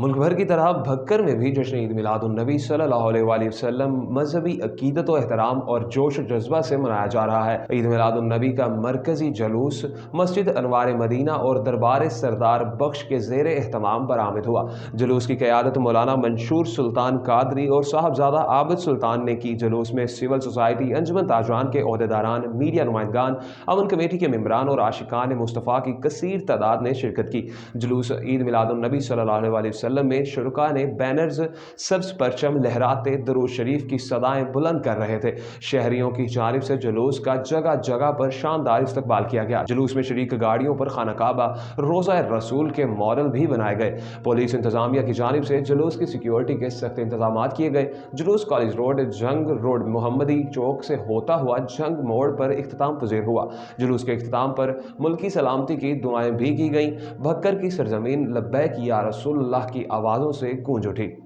मुल्क भर की तरह भक्कर में भी जश्न ईद मिलादुन्नबी सल्लल्लाहु अलैहि वसल्लम मजहबी अकीदत व एहतराम और जोश जज्बा से मनाया जा रहा है। ईद मिलादुन्नबी का मरकजी जुलूस मस्जिद अनवार मदीना और दरबार सरदार बख्श के ज़ेर एहतमाम बरामद हुआ। जुलूस की क़यादत मौलाना मंशूर सुल्तान कादरी और साहबजादा आबिद सुल्तान ने की। जुलूस में सिविल सोसाइटी, अंजुमन ताजरान के ओहदेदारान, मीडिया नुमाइंदगान, अमन कमेटी के मेम्बरान और आशिकान मुस्तफ़ा की कसीर तादाद ने शिरकत की। जुलूस ईद मिलादुन्नबी सल्लल्लाहु अलैहि वसल्लम में शुरका ने बैनर्स, सब्ज परचम लहराते दुरूद शरीफ की सदाएं बुलंद कर रहे थे। शहरियों की जानिब से जुलूस का जगह जगह पर शानदार इस्तकबाल किया गया। जुलूस में शरीक गाड़ियों पर खाना काबा, रोज़ा रसूल के मॉडल भी बनाए गए। पुलिस इंतजामिया की जानिब से जुलूस की सिक्योरिटी के सख्त इंतजाम किए गए। जुलूस कॉलेज रोड, जंग रोड, मोहम्मदी चौक से होता हुआ जंग मोड़ पर इख्तिताम पजीर हुआ। जुलूस के इख्तिताम पर मुल्की सलामती की दुआएं भी की गईं। भक्कर की सरजमीन लब्बैक या रसूलुल्लाह की आवाज़ों से गूंज उठी।